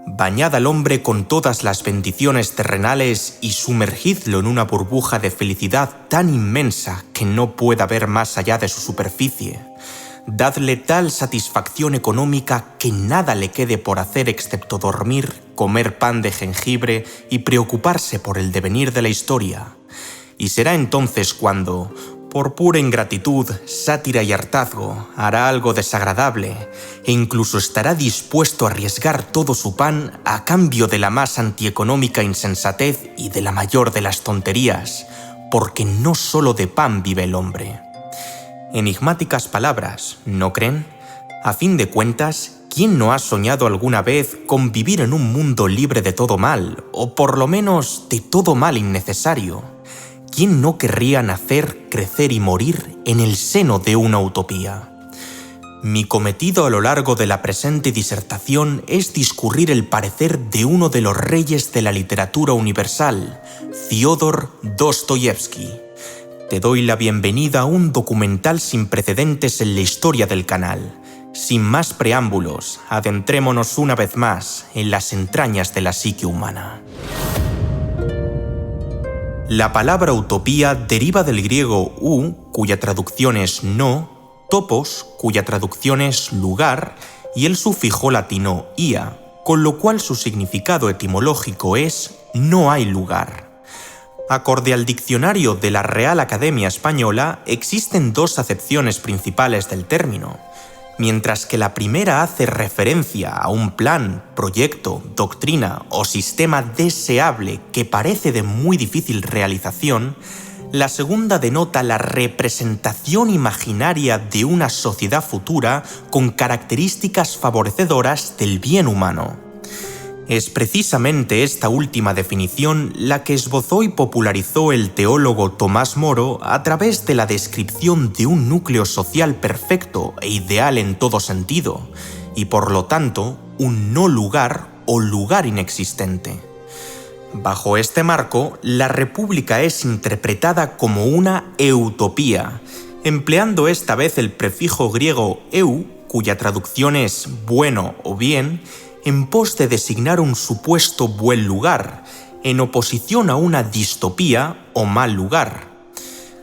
Bañad al hombre con todas las bendiciones terrenales y sumergidlo en una burbuja de felicidad tan inmensa que no pueda ver más allá de su superficie. Dadle tal satisfacción económica que nada le quede por hacer excepto dormir, comer pan de jengibre y preocuparse por el devenir de la historia. Y será entonces cuando, por pura ingratitud, sátira y hartazgo, hará algo desagradable e incluso estará dispuesto a arriesgar todo su pan a cambio de la más antieconómica insensatez y de la mayor de las tonterías, porque no solo de pan vive el hombre. Enigmáticas palabras, ¿no creen? A fin de cuentas, ¿quién no ha soñado alguna vez con vivir en un mundo libre de todo mal, o por lo menos de todo mal innecesario? ¿Quién no querría nacer, crecer y morir en el seno de una utopía? Mi cometido a lo largo de la presente disertación es discurrir el parecer de uno de los reyes de la literatura universal, Fiódor Dostoyevski. Te doy la bienvenida a un documental sin precedentes en la historia del canal. Sin más preámbulos, adentrémonos una vez más en las entrañas de la psique humana. La palabra utopía deriva del griego u, cuya traducción es no, topos, cuya traducción es lugar, y el sufijo latino ia, con lo cual su significado etimológico es no hay lugar. Acorde al diccionario de la Real Academia Española, existen dos acepciones principales del término. Mientras que la primera hace referencia a un plan, proyecto, doctrina o sistema deseable que parece de muy difícil realización, la segunda denota la representación imaginaria de una sociedad futura con características favorecedoras del bien humano. Es precisamente esta última definición la que esbozó y popularizó el teólogo Tomás Moro a través de la descripción de un núcleo social perfecto e ideal en todo sentido, y por lo tanto, un no lugar o lugar inexistente. Bajo este marco, la república es interpretada como una eutopía, empleando esta vez el prefijo griego eu, cuya traducción es bueno o bien, en pos de designar un supuesto buen lugar, en oposición a una distopía o mal lugar.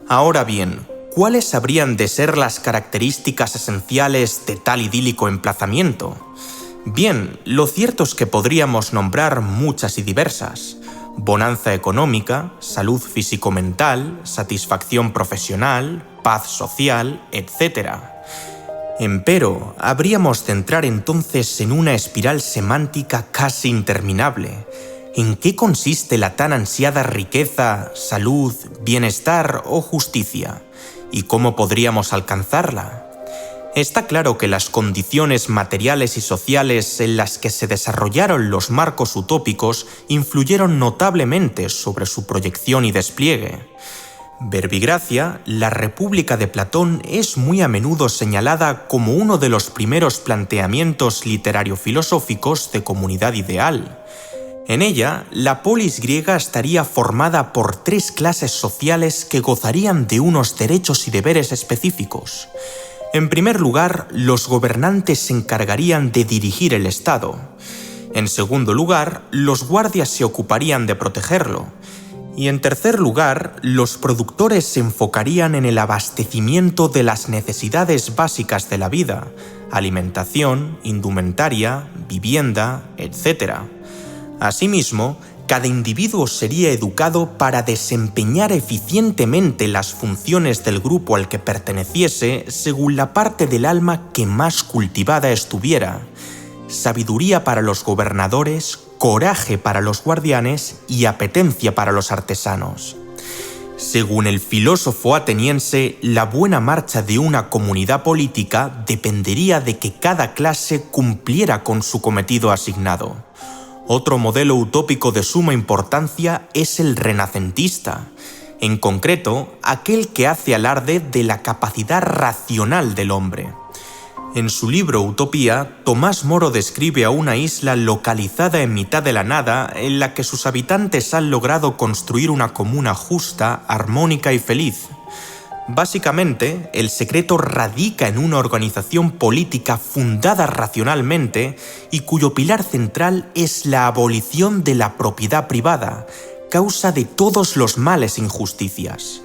Ahora bien, ¿cuáles habrían de ser las características esenciales de tal idílico emplazamiento? Bien, lo cierto es que podríamos nombrar muchas y diversas: bonanza económica, salud físico-mental, satisfacción profesional, paz social, etc. Empero, habríamos de entrar entonces en una espiral semántica casi interminable. ¿En qué consiste la tan ansiada riqueza, salud, bienestar o justicia? ¿Y cómo podríamos alcanzarla? Está claro que las condiciones materiales y sociales en las que se desarrollaron los marcos utópicos influyeron notablemente sobre su proyección y despliegue. Verbigracia, la República de Platón es muy a menudo señalada como uno de los primeros planteamientos literario-filosóficos de comunidad ideal. En ella, la polis griega estaría formada por tres clases sociales que gozarían de unos derechos y deberes específicos. En primer lugar, los gobernantes se encargarían de dirigir el Estado. En segundo lugar, los guardias se ocuparían de protegerlo. Y en tercer lugar, los productores se enfocarían en el abastecimiento de las necesidades básicas de la vida: alimentación, indumentaria, vivienda, etc. Asimismo, cada individuo sería educado para desempeñar eficientemente las funciones del grupo al que perteneciese según la parte del alma que más cultivada estuviera: sabiduría para los gobernadores, coraje para los guardianes y apetencia para los artesanos. Según el filósofo ateniense, la buena marcha de una comunidad política dependería de que cada clase cumpliera con su cometido asignado. Otro modelo utópico de suma importancia es el renacentista, en concreto, aquel que hace alarde de la capacidad racional del hombre. En su libro Utopía, Tomás Moro describe a una isla localizada en mitad de la nada en la que sus habitantes han logrado construir una comuna justa, armónica y feliz. Básicamente, el secreto radica en una organización política fundada racionalmente y cuyo pilar central es la abolición de la propiedad privada, causa de todos los males e injusticias.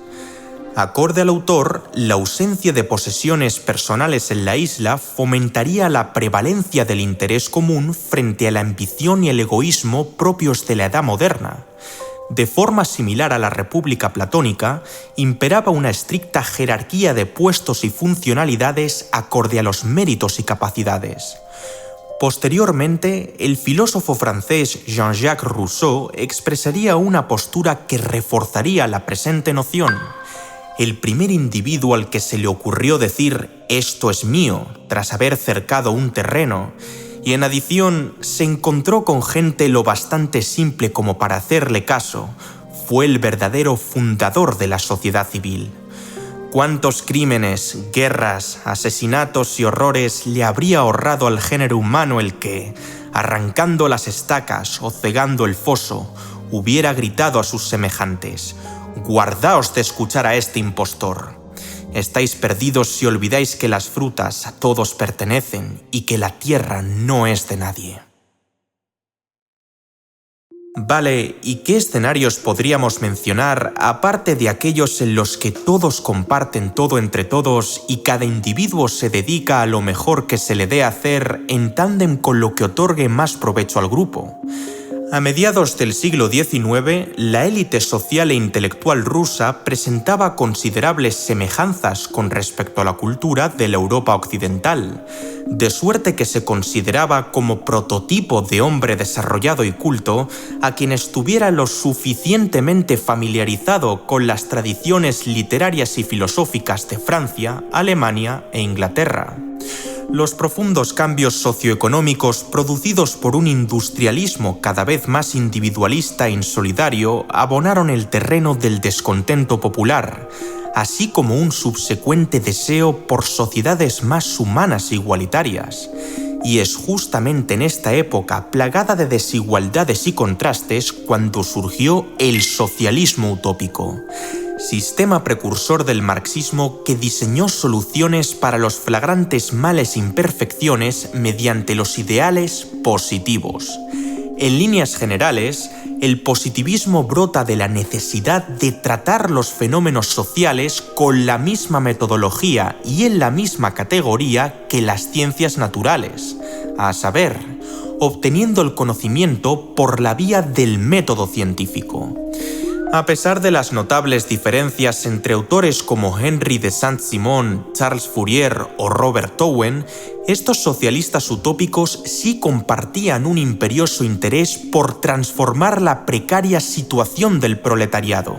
Acorde al autor, la ausencia de posesiones personales en la isla fomentaría la prevalencia del interés común frente a la ambición y el egoísmo propios de la edad moderna. De forma similar a la República Platónica, imperaba una estricta jerarquía de puestos y funcionalidades acorde a los méritos y capacidades. Posteriormente, el filósofo francés Jean-Jacques Rousseau expresaría una postura que reforzaría la presente noción. El primer individuo al que se le ocurrió decir «esto es mío» tras haber cercado un terreno, y en adición se encontró con gente lo bastante simple como para hacerle caso, fue el verdadero fundador de la sociedad civil. ¿Cuántos crímenes, guerras, asesinatos y horrores le habría ahorrado al género humano el que, arrancando las estacas o cegando el foso, hubiera gritado a sus semejantes: «Guardaos de escuchar a este impostor! Estáis perdidos si olvidáis que las frutas a todos pertenecen y que la tierra no es de nadie». Vale, ¿y qué escenarios podríamos mencionar aparte de aquellos en los que todos comparten todo entre todos y cada individuo se dedica a lo mejor que se le dé hacer en tándem con lo que otorgue más provecho al grupo? A mediados del siglo XIX, la élite social e intelectual rusa presentaba considerables semejanzas con respecto a la cultura de la Europa occidental, de suerte que se consideraba como prototipo de hombre desarrollado y culto a quien estuviera lo suficientemente familiarizado con las tradiciones literarias y filosóficas de Francia, Alemania e Inglaterra. Los profundos cambios socioeconómicos producidos por un industrialismo cada vez más individualista e insolidario abonaron el terreno del descontento popular, así como un subsecuente deseo por sociedades más humanas e igualitarias. Y es justamente en esta época plagada de desigualdades y contrastes cuando surgió el socialismo utópico, sistema precursor del marxismo que diseñó soluciones para los flagrantes males e imperfecciones mediante los ideales positivos. En líneas generales, el positivismo brota de la necesidad de tratar los fenómenos sociales con la misma metodología y en la misma categoría que las ciencias naturales, a saber, obteniendo el conocimiento por la vía del método científico. A pesar de las notables diferencias entre autores como Henry de Saint-Simon, Charles Fourier o Robert Owen, estos socialistas utópicos sí compartían un imperioso interés por transformar la precaria situación del proletariado.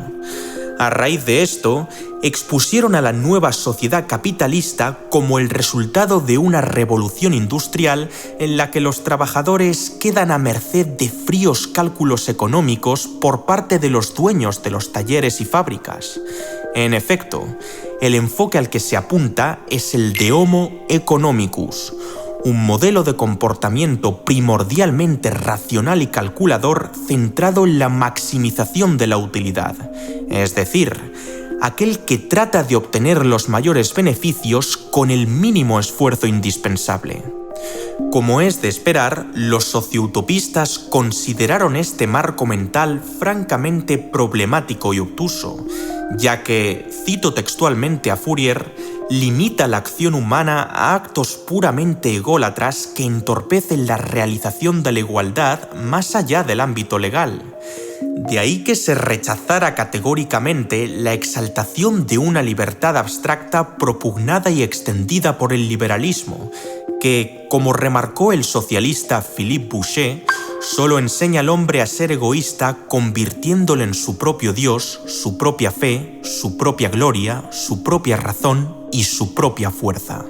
A raíz de esto, expusieron a la nueva sociedad capitalista como el resultado de una revolución industrial en la que los trabajadores quedan a merced de fríos cálculos económicos por parte de los dueños de los talleres y fábricas. En efecto, el enfoque al que se apunta es el de Homo economicus, un modelo de comportamiento primordialmente racional y calculador centrado en la maximización de la utilidad, es decir, aquel que trata de obtener los mayores beneficios con el mínimo esfuerzo indispensable. Como es de esperar, los socioutopistas consideraron este marco mental francamente problemático y obtuso, ya que, cito textualmente a Fourier, limita la acción humana a actos puramente ególatras que entorpecen la realización de la igualdad más allá del ámbito legal. De ahí que se rechazara categóricamente la exaltación de una libertad abstracta propugnada y extendida por el liberalismo, que, como remarcó el socialista Philippe Boucher, solo enseña al hombre a ser egoísta convirtiéndolo en su propio Dios, su propia fe, su propia gloria, su propia razón y su propia fuerza.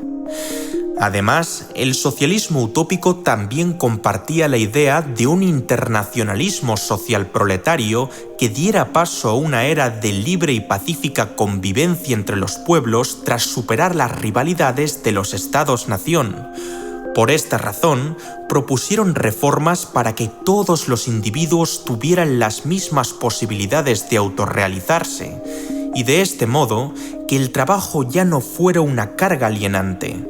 Además, el socialismo utópico también compartía la idea de un internacionalismo social proletario que diera paso a una era de libre y pacífica convivencia entre los pueblos tras superar las rivalidades de los estados-nación. Por esta razón, propusieron reformas para que todos los individuos tuvieran las mismas posibilidades de autorrealizarse, y de este modo que el trabajo ya no fuera una carga alienante.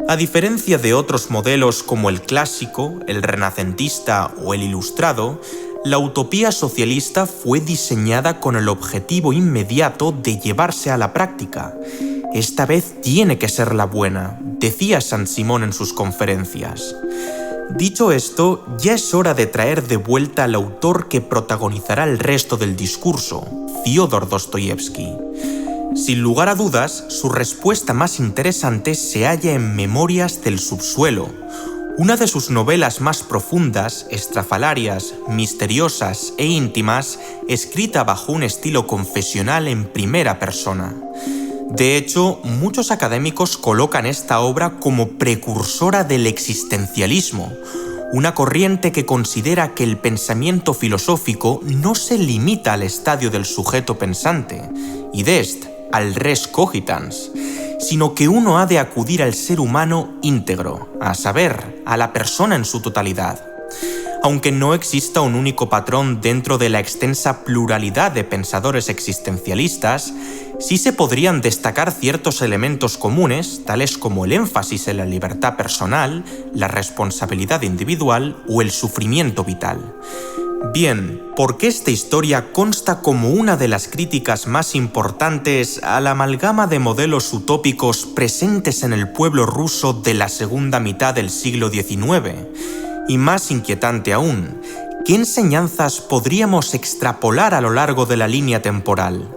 A diferencia de otros modelos como el clásico, el renacentista o el ilustrado, la utopía socialista fue diseñada con el objetivo inmediato de llevarse a la práctica. Esta vez tiene que ser la buena, decía Saint-Simon en sus conferencias. Dicho esto, ya es hora de traer de vuelta al autor que protagonizará el resto del discurso, Fyodor Dostoyevsky. Sin lugar a dudas, su respuesta más interesante se halla en Memorias del subsuelo, una de sus novelas más profundas, estrafalarias, misteriosas e íntimas, escrita bajo un estilo confesional en primera persona. De hecho, muchos académicos colocan esta obra como precursora del existencialismo, una corriente que considera que el pensamiento filosófico no se limita al estadio del sujeto pensante, idest, al res cogitans, sino que uno ha de acudir al ser humano íntegro, a saber, a la persona en su totalidad. Aunque no exista un único patrón dentro de la extensa pluralidad de pensadores existencialistas, sí se podrían destacar ciertos elementos comunes, tales como el énfasis en la libertad personal, la responsabilidad individual o el sufrimiento vital. Bien, ¿por qué esta historia consta como una de las críticas más importantes a la amalgama de modelos utópicos presentes en el pueblo ruso de la segunda mitad del siglo XIX? Y más inquietante aún, ¿qué enseñanzas podríamos extrapolar a lo largo de la línea temporal?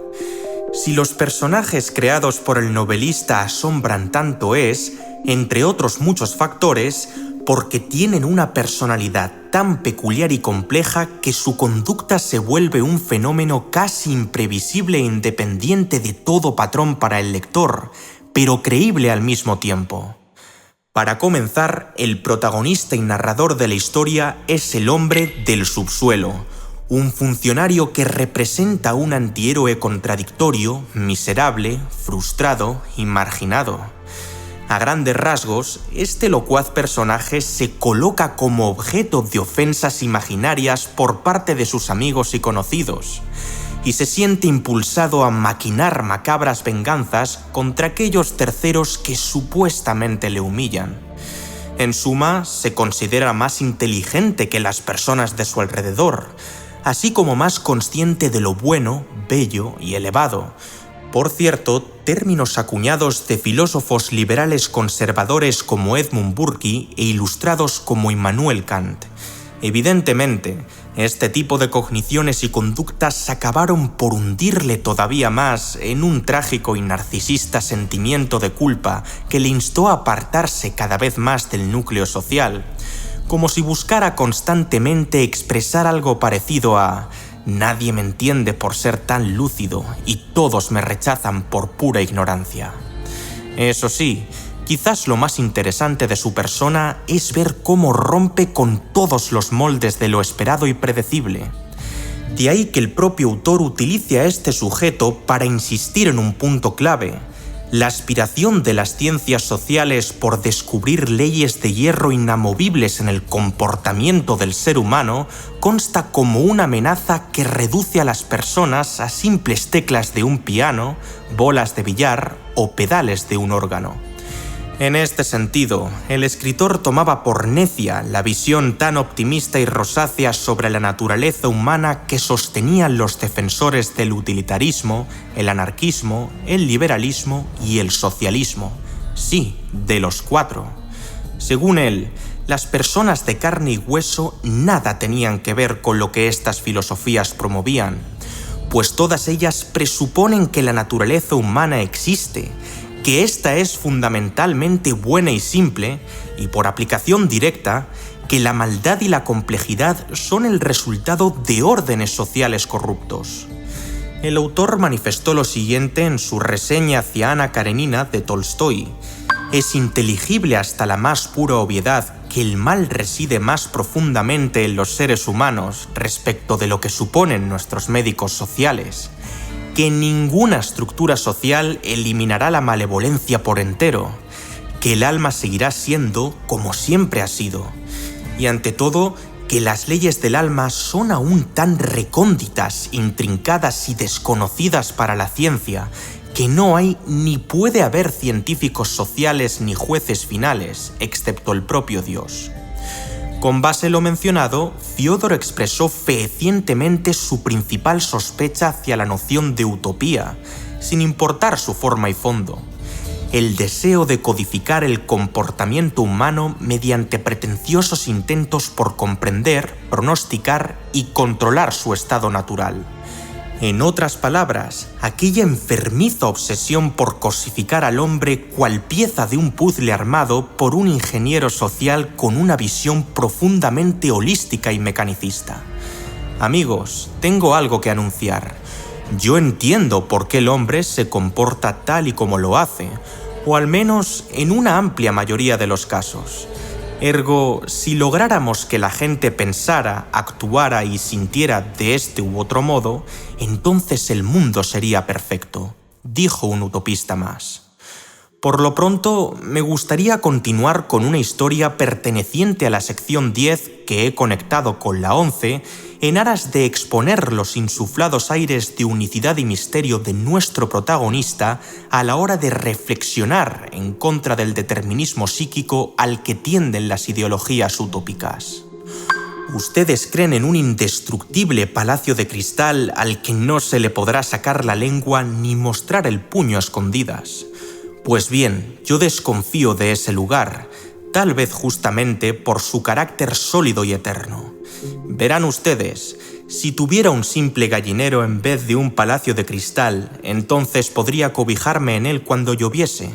Si los personajes creados por el novelista asombran tanto es, entre otros muchos factores, porque tienen una personalidad tan peculiar y compleja que su conducta se vuelve un fenómeno casi imprevisible e independiente de todo patrón para el lector, pero creíble al mismo tiempo. Para comenzar, el protagonista y narrador de la historia es el hombre del subsuelo, un funcionario que representa un antihéroe contradictorio, miserable, frustrado y marginado. A grandes rasgos, este locuaz personaje se coloca como objeto de ofensas imaginarias por parte de sus amigos y conocidos, y se siente impulsado a maquinar macabras venganzas contra aquellos terceros que supuestamente le humillan. En suma, se considera más inteligente que las personas de su alrededor, así como más consciente de lo bueno, bello y elevado. Por cierto, términos acuñados de filósofos liberales conservadores como Edmund Burke e ilustrados como Immanuel Kant. Evidentemente, este tipo de cogniciones y conductas acabaron por hundirle todavía más en un trágico y narcisista sentimiento de culpa que le instó a apartarse cada vez más del núcleo social, como si buscara constantemente expresar algo parecido a «nadie me entiende por ser tan lúcido y todos me rechazan por pura ignorancia». Eso sí, quizás lo más interesante de su persona es ver cómo rompe con todos los moldes de lo esperado y predecible. De ahí que el propio autor utilice a este sujeto para insistir en un punto clave: la aspiración de las ciencias sociales por descubrir leyes de hierro inamovibles en el comportamiento del ser humano consta como una amenaza que reduce a las personas a simples teclas de un piano, bolas de billar o pedales de un órgano. En este sentido, el escritor tomaba por necia la visión tan optimista y rosácea sobre la naturaleza humana que sostenían los defensores del utilitarismo, el anarquismo, el liberalismo y el socialismo. Sí, de los cuatro. Según él, las personas de carne y hueso nada tenían que ver con lo que estas filosofías promovían, pues todas ellas presuponen que la naturaleza humana existe, que ésta es fundamentalmente buena y simple, y por aplicación directa, que la maldad y la complejidad son el resultado de órdenes sociales corruptos. El autor manifestó lo siguiente en su reseña hacia Ana Karenina de Tolstói: «Es inteligible hasta la más pura obviedad que el mal reside más profundamente en los seres humanos respecto de lo que suponen nuestros médicos sociales, que ninguna estructura social eliminará la malevolencia por entero, que el alma seguirá siendo como siempre ha sido, y ante todo, que las leyes del alma son aún tan recónditas, intrincadas y desconocidas para la ciencia, que no hay ni puede haber científicos sociales ni jueces finales, excepto el propio Dios. Con base en lo mencionado, Fiodor expresó fehacientemente su principal sospecha hacia la noción de utopía, sin importar su forma y fondo: el deseo de codificar el comportamiento humano mediante pretenciosos intentos por comprender, pronosticar y controlar su estado natural. En otras palabras, aquella enfermiza obsesión por cosificar al hombre cual pieza de un puzzle armado por un ingeniero social con una visión profundamente holística y mecanicista. Amigos, tengo algo que anunciar. Yo entiendo por qué el hombre se comporta tal y como lo hace, o al menos en una amplia mayoría de los casos. Ergo, si lográramos que la gente pensara, actuara y sintiera de este u otro modo, entonces el mundo sería perfecto, dijo un utopista más. Por lo pronto, me gustaría continuar con una historia perteneciente a la sección 10 que he conectado con la 11 en aras de exponer los insuflados aires de unicidad y misterio de nuestro protagonista a la hora de reflexionar en contra del determinismo psíquico al que tienden las ideologías utópicas. Ustedes creen en un indestructible palacio de cristal al que no se le podrá sacar la lengua ni mostrar el puño a escondidas. Pues bien, yo desconfío de ese lugar, tal vez justamente por su carácter sólido y eterno. Verán ustedes, si tuviera un simple gallinero en vez de un palacio de cristal, entonces podría cobijarme en él cuando lloviese.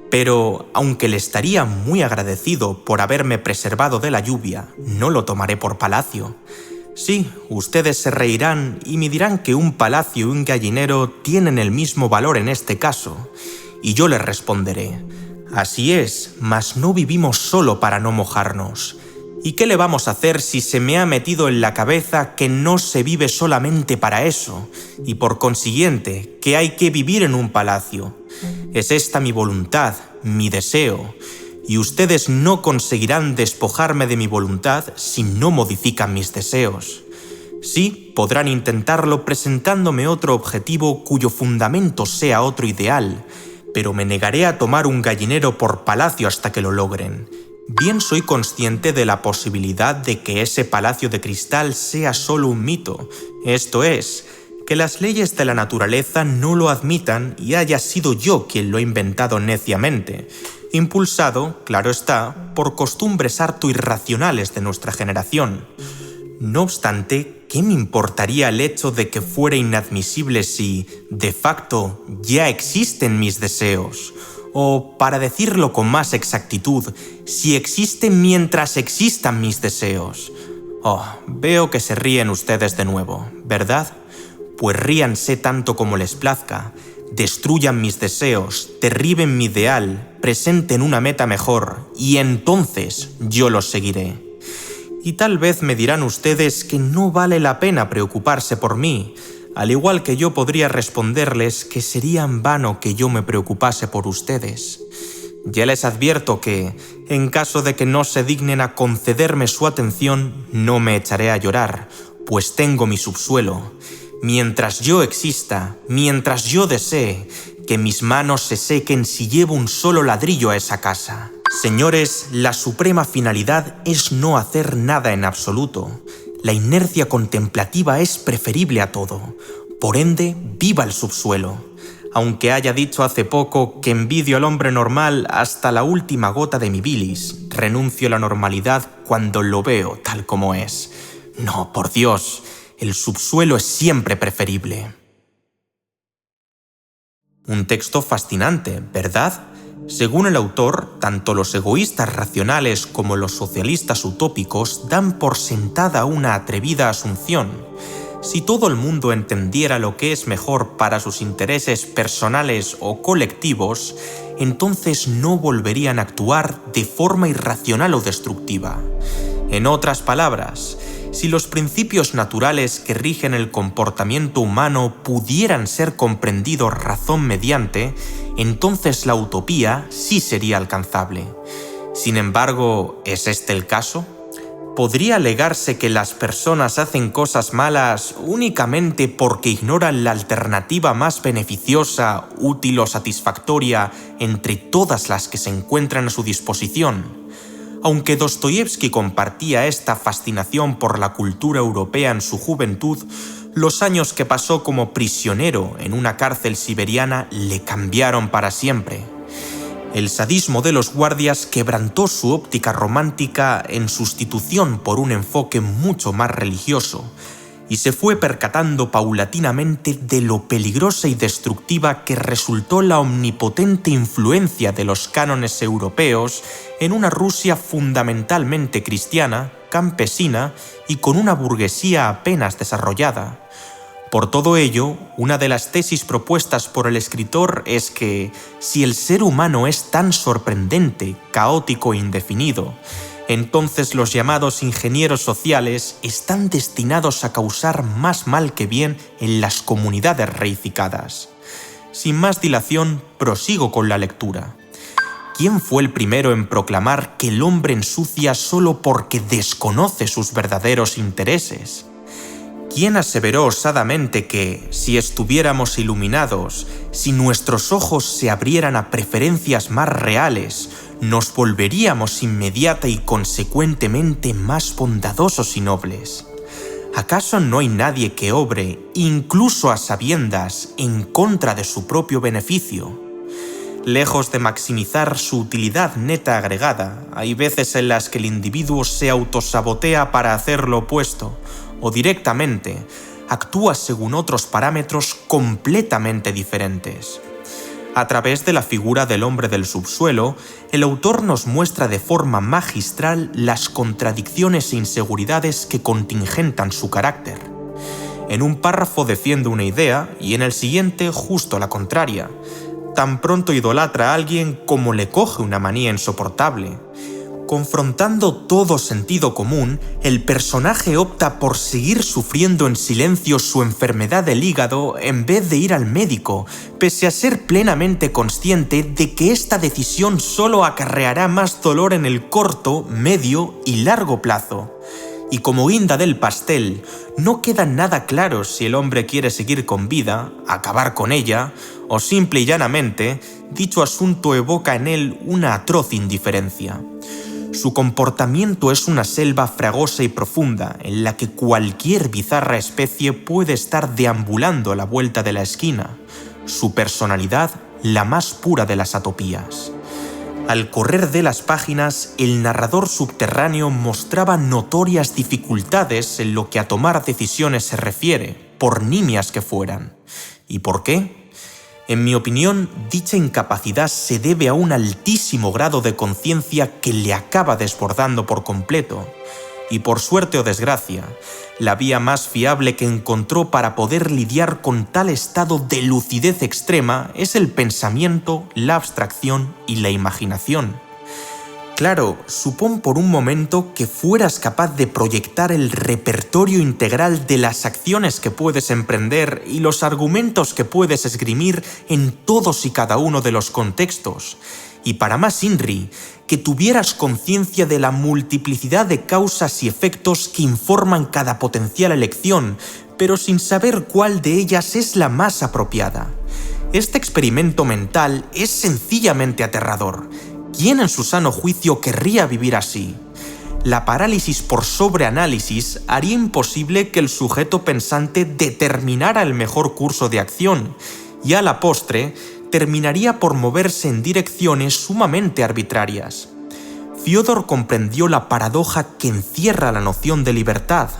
Pero, aunque le estaría muy agradecido por haberme preservado de la lluvia, no lo tomaré por palacio. Sí, ustedes se reirán y me dirán que un palacio y un gallinero tienen el mismo valor en este caso. Y yo les responderé: así es, mas no vivimos solo para no mojarnos. ¿Y qué le vamos a hacer si se me ha metido en la cabeza que no se vive solamente para eso, y por consiguiente que hay que vivir en un palacio? Es esta mi voluntad, mi deseo, y ustedes no conseguirán despojarme de mi voluntad si no modifican mis deseos. Sí, podrán intentarlo presentándome otro objetivo cuyo fundamento sea otro ideal, pero me negaré a tomar un gallinero por palacio hasta que lo logren. Bien soy consciente de la posibilidad de que ese palacio de cristal sea solo un mito, esto es, que las leyes de la naturaleza no lo admitan y haya sido yo quien lo he inventado neciamente, impulsado, claro está, por costumbres harto irracionales de nuestra generación. No obstante, ¿qué me importaría el hecho de que fuera inadmisible si, de facto, ya existen mis deseos? O, para decirlo con más exactitud, si existen mientras existan mis deseos. Oh, veo que se ríen ustedes de nuevo, ¿verdad? Pues ríanse tanto como les plazca, destruyan mis deseos, derriben mi ideal, presenten una meta mejor, y entonces yo los seguiré. Y tal vez me dirán ustedes que no vale la pena preocuparse por mí, al igual que yo podría responderles que sería en vano que yo me preocupase por ustedes. Ya les advierto que, en caso de que no se dignen a concederme su atención, no me echaré a llorar, pues tengo mi subsuelo. Mientras yo exista, mientras yo desee, que mis manos se sequen si llevo un solo ladrillo a esa casa. Señores, la suprema finalidad es no hacer nada en absoluto. La inercia contemplativa es preferible a todo. Por ende, viva el subsuelo. Aunque haya dicho hace poco que envidio al hombre normal hasta la última gota de mi bilis, renuncio a la normalidad cuando lo veo tal como es. No, por Dios, el subsuelo es siempre preferible. Un texto fascinante, ¿verdad? Según el autor, tanto los egoístas racionales como los socialistas utópicos dan por sentada una atrevida asunción. Si todo el mundo entendiera lo que es mejor para sus intereses personales o colectivos, entonces no volverían a actuar de forma irracional o destructiva. En otras palabras, si los principios naturales que rigen el comportamiento humano pudieran ser comprendidos razón mediante, entonces la utopía sí sería alcanzable. Sin embargo, ¿es este el caso? ¿Podría alegarse que las personas hacen cosas malas únicamente porque ignoran la alternativa más beneficiosa, útil o satisfactoria entre todas las que se encuentran a su disposición? Aunque Dostoyevski compartía esta fascinación por la cultura europea en su juventud, los años que pasó como prisionero en una cárcel siberiana le cambiaron para siempre. El sadismo de los guardias quebrantó su óptica romántica en sustitución por un enfoque mucho más religioso, y se fue percatando paulatinamente de lo peligrosa y destructiva que resultó la omnipotente influencia de los cánones europeos en una Rusia fundamentalmente cristiana, campesina y con una burguesía apenas desarrollada. Por todo ello, una de las tesis propuestas por el escritor es que, si el ser humano es tan sorprendente, caótico e indefinido, entonces los llamados ingenieros sociales están destinados a causar más mal que bien en las comunidades reificadas. Sin más dilación, prosigo con la lectura. ¿Quién fue el primero en proclamar que el hombre ensucia solo porque desconoce sus verdaderos intereses? ¿Quién aseveró osadamente que, si estuviéramos iluminados, si nuestros ojos se abrieran a preferencias más reales, nos volveríamos inmediata y consecuentemente más bondadosos y nobles? ¿Acaso no hay nadie que obre, incluso a sabiendas, en contra de su propio beneficio? Lejos de maximizar su utilidad neta agregada, hay veces en las que el individuo se autosabotea para hacer lo opuesto, o directamente actúa según otros parámetros completamente diferentes. A través de la figura del hombre del subsuelo, el autor nos muestra de forma magistral las contradicciones e inseguridades que contingentan su carácter. En un párrafo defiende una idea y en el siguiente justo la contraria. Tan pronto idolatra a alguien como le coge una manía insoportable. Confrontando todo sentido común, el personaje opta por seguir sufriendo en silencio su enfermedad del hígado en vez de ir al médico, pese a ser plenamente consciente de que esta decisión solo acarreará más dolor en el corto, medio y largo plazo. Y como guinda del pastel, no queda nada claro si el hombre quiere seguir con vida, acabar con ella, o simple y llanamente, dicho asunto evoca en él una atroz indiferencia. Su comportamiento es una selva fragosa y profunda en la que cualquier bizarra especie puede estar deambulando a la vuelta de la esquina. Su personalidad, la más pura de las atopías. Al correr de las páginas, el narrador subterráneo mostraba notorias dificultades en lo que a tomar decisiones se refiere, por nimias que fueran. ¿Y por qué? En mi opinión, dicha incapacidad se debe a un altísimo grado de conciencia que le acaba desbordando por completo. Y por suerte o desgracia, la vía más fiable que encontró para poder lidiar con tal estado de lucidez extrema es el pensamiento, la abstracción y la imaginación. Claro, supón por un momento que fueras capaz de proyectar el repertorio integral de las acciones que puedes emprender y los argumentos que puedes esgrimir en todos y cada uno de los contextos. Y para más INRI, que tuvieras conciencia de la multiplicidad de causas y efectos que informan cada potencial elección, pero sin saber cuál de ellas es la más apropiada. Este experimento mental es sencillamente aterrador. ¿Quién en su sano juicio querría vivir así? La parálisis por sobreanálisis haría imposible que el sujeto pensante determinara el mejor curso de acción, y a la postre terminaría por moverse en direcciones sumamente arbitrarias. Fiodor comprendió la paradoja que encierra la noción de libertad.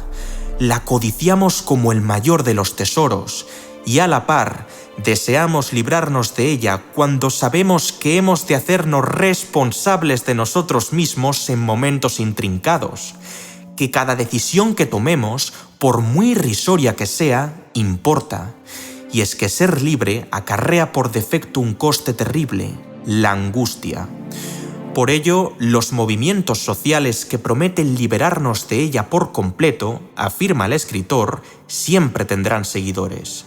La codiciamos como el mayor de los tesoros, y a la par, deseamos librarnos de ella cuando sabemos que hemos de hacernos responsables de nosotros mismos en momentos intrincados, que cada decisión que tomemos, por muy irrisoria que sea, importa. Y es que ser libre acarrea por defecto un coste terrible, la angustia. Por ello, los movimientos sociales que prometen liberarnos de ella por completo, afirma el escritor, siempre tendrán seguidores.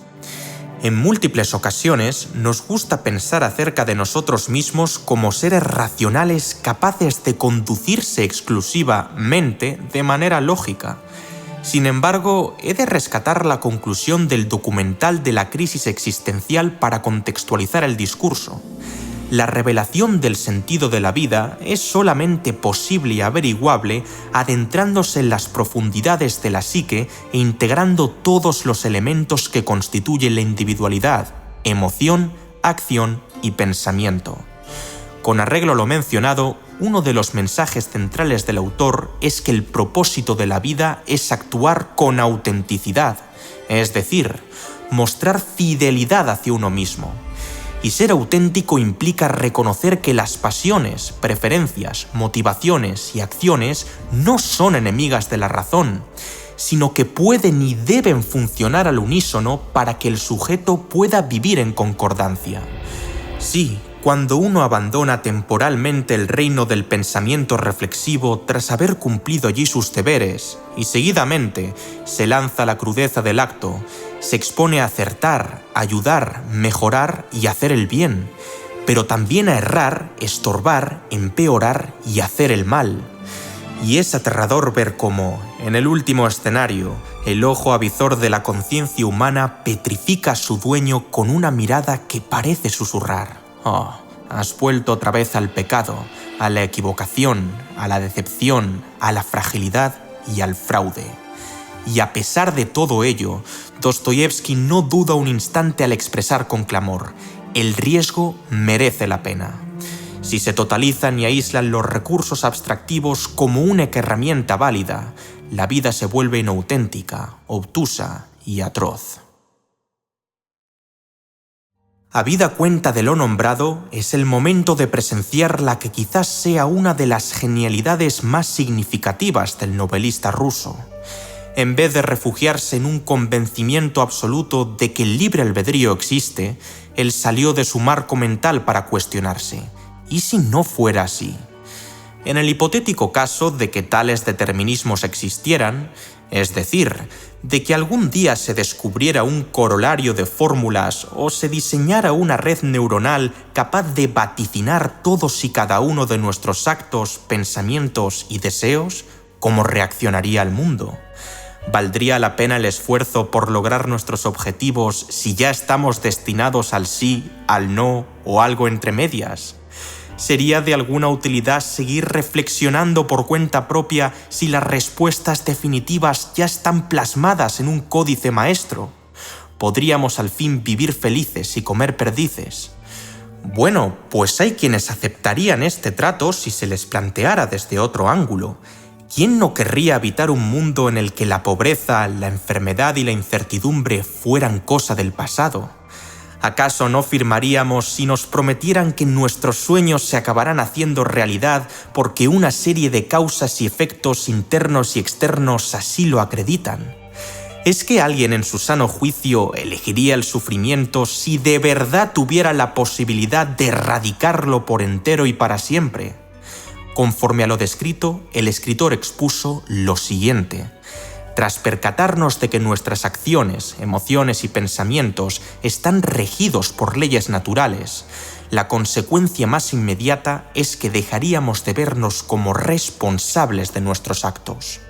En múltiples ocasiones nos gusta pensar acerca de nosotros mismos como seres racionales capaces de conducirse exclusivamente de manera lógica. Sin embargo, he de rescatar la conclusión del documental de la crisis existencial para contextualizar el discurso. La revelación del sentido de la vida es solamente posible y averiguable adentrándose en las profundidades de la psique e integrando todos los elementos que constituyen la individualidad: emoción, acción y pensamiento. Con arreglo a lo mencionado, uno de los mensajes centrales del autor es que el propósito de la vida es actuar con autenticidad, es decir, mostrar fidelidad hacia uno mismo. Y ser auténtico implica reconocer que las pasiones, preferencias, motivaciones y acciones no son enemigas de la razón, sino que pueden y deben funcionar al unísono para que el sujeto pueda vivir en concordancia. Sí, cuando uno abandona temporalmente el reino del pensamiento reflexivo tras haber cumplido allí sus deberes, y seguidamente se lanza a la crudeza del acto, se expone a acertar, ayudar, mejorar y hacer el bien, pero también a errar, estorbar, empeorar y hacer el mal. Y es aterrador ver cómo, en el último escenario, el ojo avizor de la conciencia humana petrifica a su dueño con una mirada que parece susurrar: «Oh, has vuelto otra vez al pecado, a la equivocación, a la decepción, a la fragilidad y al fraude». Y a pesar de todo ello, Dostoyevsky no duda un instante al expresar con clamor: el riesgo merece la pena. Si se totalizan y aíslan los recursos abstractivos como única herramienta válida, la vida se vuelve inauténtica, obtusa y atroz. Habida cuenta de lo nombrado, es el momento de presenciar la que quizás sea una de las genialidades más significativas del novelista ruso. En vez de refugiarse en un convencimiento absoluto de que el libre albedrío existe, él salió de su marco mental para cuestionarse: ¿y si no fuera así? En el hipotético caso de que tales determinismos existieran, es decir, de que algún día se descubriera un corolario de fórmulas o se diseñara una red neuronal capaz de vaticinar todos y cada uno de nuestros actos, pensamientos y deseos, ¿cómo reaccionaría el mundo? ¿Valdría la pena el esfuerzo por lograr nuestros objetivos si ya estamos destinados al sí, al no o algo entre medias? ¿Sería de alguna utilidad seguir reflexionando por cuenta propia si las respuestas definitivas ya están plasmadas en un códice maestro? ¿Podríamos al fin vivir felices y comer perdices? Bueno, pues hay quienes aceptarían este trato si se les planteara desde otro ángulo. ¿Quién no querría habitar un mundo en el que la pobreza, la enfermedad y la incertidumbre fueran cosa del pasado? ¿Acaso no firmaríamos si nos prometieran que nuestros sueños se acabarán haciendo realidad porque una serie de causas y efectos internos y externos así lo acreditan? ¿Es que alguien en su sano juicio elegiría el sufrimiento si de verdad tuviera la posibilidad de erradicarlo por entero y para siempre? Conforme a lo descrito, el escritor expuso lo siguiente: tras percatarnos de que nuestras acciones, emociones y pensamientos están regidos por leyes naturales, la consecuencia más inmediata es que dejaríamos de vernos como responsables de nuestros actos.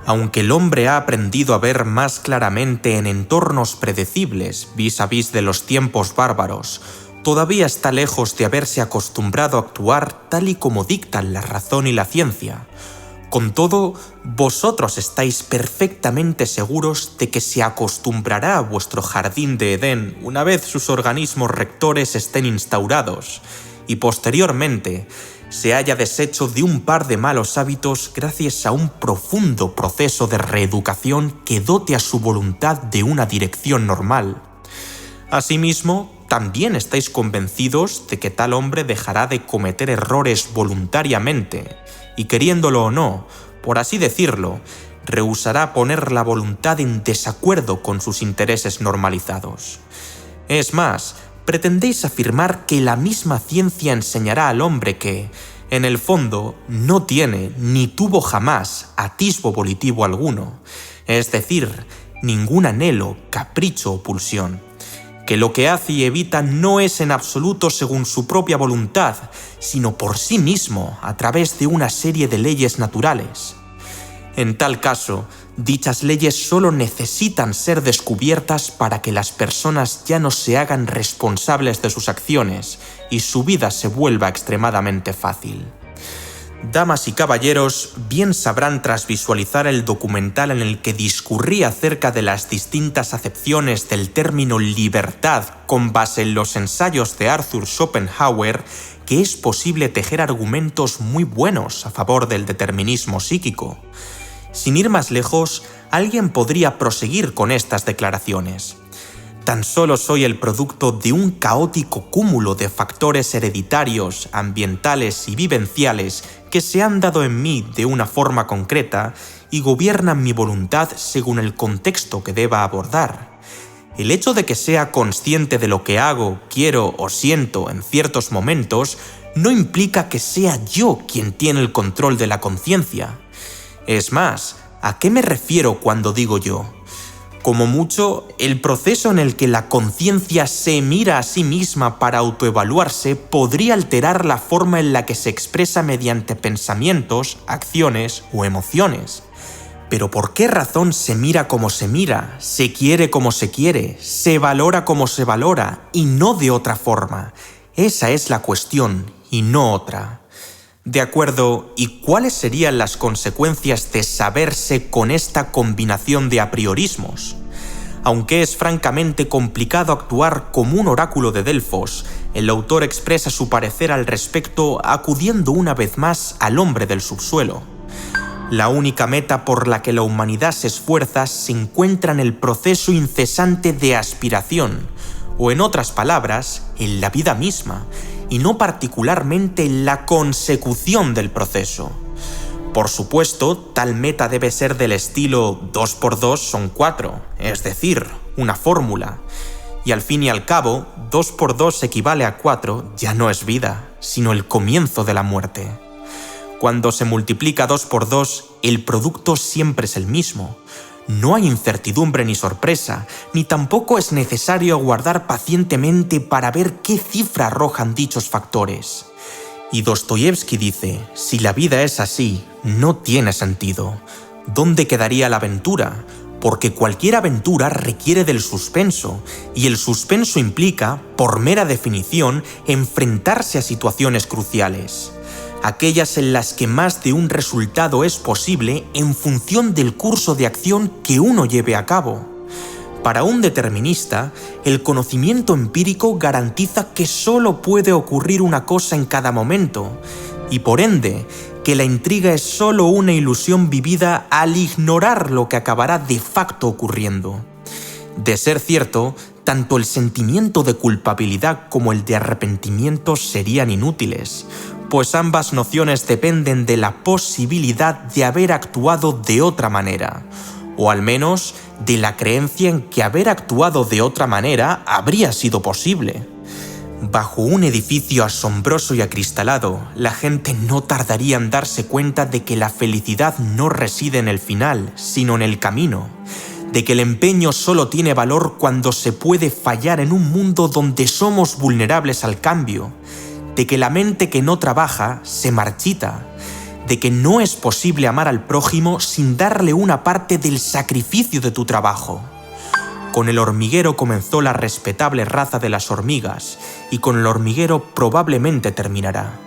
Aunque el hombre ha aprendido a ver más claramente en entornos predecibles vis-a-vis de los tiempos bárbaros, todavía está lejos de haberse acostumbrado a actuar tal y como dictan la razón y la ciencia. Con todo, vosotros estáis perfectamente seguros de que se acostumbrará a vuestro jardín de Edén una vez sus organismos rectores estén instaurados, y posteriormente se haya deshecho de un par de malos hábitos gracias a un profundo proceso de reeducación que dote a su voluntad de una dirección normal. Asimismo, también estáis convencidos de que tal hombre dejará de cometer errores voluntariamente y, queriéndolo o no, por así decirlo, rehusará poner la voluntad en desacuerdo con sus intereses normalizados. Es más, pretendéis afirmar que la misma ciencia enseñará al hombre que, en el fondo, no tiene ni tuvo jamás atisbo volitivo alguno, es decir, ningún anhelo, capricho o pulsión, que lo que hace y evita no es en absoluto según su propia voluntad, sino por sí mismo a través de una serie de leyes naturales. En tal caso, dichas leyes solo necesitan ser descubiertas para que las personas ya no se hagan responsables de sus acciones y su vida se vuelva extremadamente fácil. Damas y caballeros, bien sabrán tras visualizar el documental en el que discurrí acerca de las distintas acepciones del término libertad con base en los ensayos de Arthur Schopenhauer, que es posible tejer argumentos muy buenos a favor del determinismo psíquico. Sin ir más lejos, alguien podría proseguir con estas declaraciones. Tan solo soy el producto de un caótico cúmulo de factores hereditarios, ambientales y vivenciales que se han dado en mí de una forma concreta y gobiernan mi voluntad según el contexto que deba abordar. El hecho de que sea consciente de lo que hago, quiero o siento en ciertos momentos no implica que sea yo quien tiene el control de la conciencia. Es más, ¿a qué me refiero cuando digo yo? Como mucho, el proceso en el que la conciencia se mira a sí misma para autoevaluarse podría alterar la forma en la que se expresa mediante pensamientos, acciones o emociones. Pero ¿por qué razón se mira como se mira, se quiere como se quiere, se valora como se valora y no de otra forma? Esa es la cuestión y no otra. De acuerdo, ¿y cuáles serían las consecuencias de saberse con esta combinación de apriorismos? Aunque es francamente complicado actuar como un oráculo de Delfos, el autor expresa su parecer al respecto acudiendo una vez más al hombre del subsuelo. La única meta por la que la humanidad se esfuerza se encuentra en el proceso incesante de aspiración, o en otras palabras, en la vida misma, y no particularmente en la consecución del proceso. Por supuesto, tal meta debe ser del estilo 2 por 2 son 4, es decir, una fórmula. Y al fin y al cabo, 2 por 2 equivale a 4 ya no es vida, sino el comienzo de la muerte. Cuando se multiplica 2 por 2, el producto siempre es el mismo. No hay incertidumbre ni sorpresa, ni tampoco es necesario aguardar pacientemente para ver qué cifra arrojan dichos factores. Y Dostoyevsky dice, si la vida es así, no tiene sentido. ¿Dónde quedaría la aventura? Porque cualquier aventura requiere del suspenso, y el suspenso implica, por mera definición, enfrentarse a situaciones cruciales. Aquellas en las que más de un resultado es posible en función del curso de acción que uno lleve a cabo. Para un determinista, el conocimiento empírico garantiza que solo puede ocurrir una cosa en cada momento, y por ende, que la intriga es solo una ilusión vivida al ignorar lo que acabará de facto ocurriendo. De ser cierto, tanto el sentimiento de culpabilidad como el de arrepentimiento serían inútiles, pues ambas nociones dependen de la posibilidad de haber actuado de otra manera, o al menos de la creencia en que haber actuado de otra manera habría sido posible. Bajo un edificio asombroso y acristalado, la gente no tardaría en darse cuenta de que la felicidad no reside en el final, sino en el camino, de que el empeño solo tiene valor cuando se puede fallar en un mundo donde somos vulnerables al cambio, de que la mente que no trabaja se marchita, de que no es posible amar al prójimo sin darle una parte del sacrificio de tu trabajo. Con el hormiguero comenzó la respetable raza de las hormigas, y con el hormiguero probablemente terminará.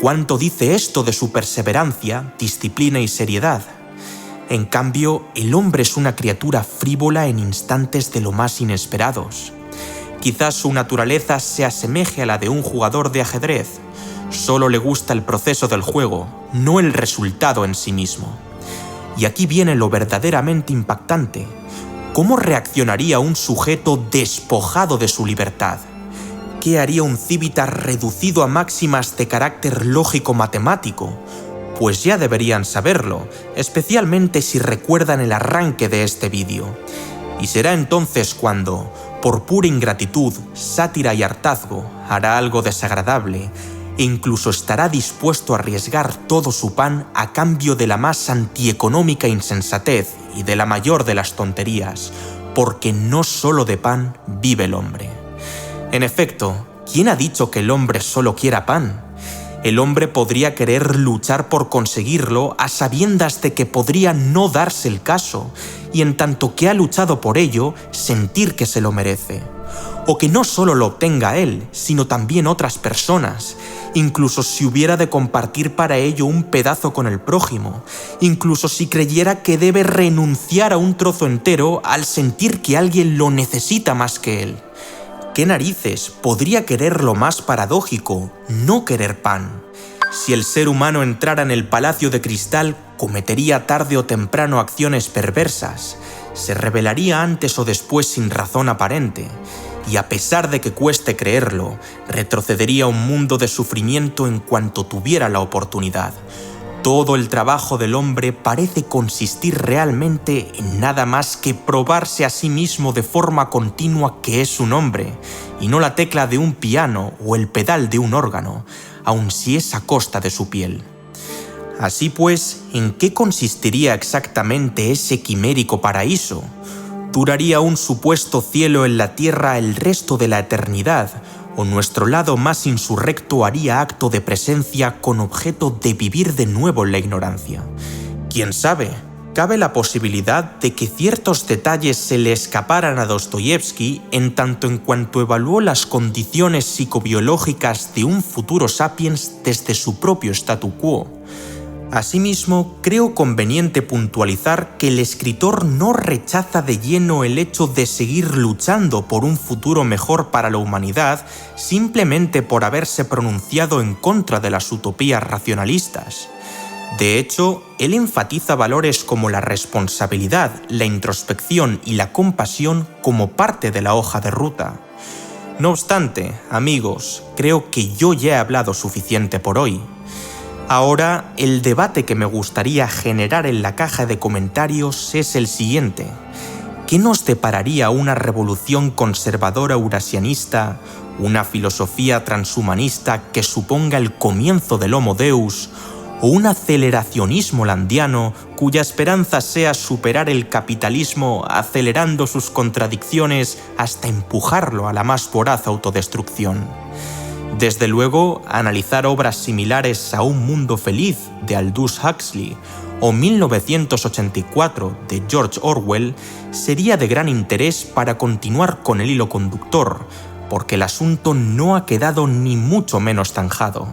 ¿Cuánto dice esto de su perseverancia, disciplina y seriedad? En cambio, el hombre es una criatura frívola en instantes de lo más inesperados. Quizás su naturaleza se asemeje a la de un jugador de ajedrez. Solo le gusta el proceso del juego, no el resultado en sí mismo. Y aquí viene lo verdaderamente impactante. ¿Cómo reaccionaría un sujeto despojado de su libertad? ¿Qué haría un cívitar reducido a máximas de carácter lógico-matemático? Pues ya deberían saberlo, especialmente si recuerdan el arranque de este vídeo. Y será entonces cuando, por pura ingratitud, sátira y hartazgo, hará algo desagradable, e incluso estará dispuesto a arriesgar todo su pan a cambio de la más antieconómica insensatez y de la mayor de las tonterías, porque no solo de pan vive el hombre. En efecto, ¿quién ha dicho que el hombre solo quiera pan? El hombre podría querer luchar por conseguirlo a sabiendas de que podría no darse el caso, y en tanto que ha luchado por ello, sentir que se lo merece. O que no solo lo obtenga él, sino también otras personas, incluso si hubiera de compartir para ello un pedazo con el prójimo, incluso si creyera que debe renunciar a un trozo entero al sentir que alguien lo necesita más que él. ¿Qué narices podría querer lo más paradójico, no querer pan? Si el ser humano entrara en el palacio de cristal, cometería tarde o temprano acciones perversas, se rebelaría antes o después sin razón aparente, y a pesar de que cueste creerlo, retrocedería a un mundo de sufrimiento en cuanto tuviera la oportunidad. Todo el trabajo del hombre parece consistir realmente en nada más que probarse a sí mismo de forma continua que es un hombre, y no la tecla de un piano o el pedal de un órgano, aun si es a costa de su piel. Así pues, ¿en qué consistiría exactamente ese quimérico paraíso? ¿Duraría un supuesto cielo en la tierra el resto de la eternidad? ¿O nuestro lado más insurrecto haría acto de presencia con objeto de vivir de nuevo en la ignorancia? ¿Quién sabe? Cabe la posibilidad de que ciertos detalles se le escaparan a Dostoyevsky en tanto en cuanto evaluó las condiciones psicobiológicas de un futuro sapiens desde su propio statu quo. Asimismo, creo conveniente puntualizar que el escritor no rechaza de lleno el hecho de seguir luchando por un futuro mejor para la humanidad simplemente por haberse pronunciado en contra de las utopías racionalistas. De hecho, él enfatiza valores como la responsabilidad, la introspección y la compasión como parte de la hoja de ruta. No obstante, amigos, creo que yo ya he hablado suficiente por hoy. Ahora, el debate que me gustaría generar en la caja de comentarios es el siguiente. ¿Qué nos depararía una revolución conservadora eurasianista, una filosofía transhumanista que suponga el comienzo del Homo Deus, o un aceleracionismo landiano cuya esperanza sea superar el capitalismo acelerando sus contradicciones hasta empujarlo a la más voraz autodestrucción? Desde luego, analizar obras similares a Un mundo feliz de Aldous Huxley o 1984 de George Orwell sería de gran interés para continuar con el hilo conductor, porque el asunto no ha quedado ni mucho menos zanjado.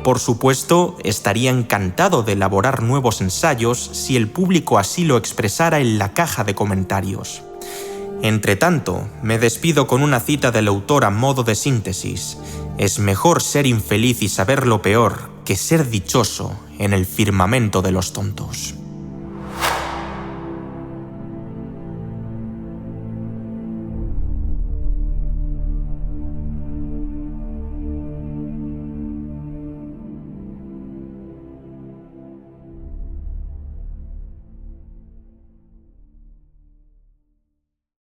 Por supuesto, estaría encantado de elaborar nuevos ensayos si el público así lo expresara en la caja de comentarios. Entretanto, me despido con una cita del autor a modo de síntesis. Es mejor ser infeliz y saber lo peor que ser dichoso en el firmamento de los tontos.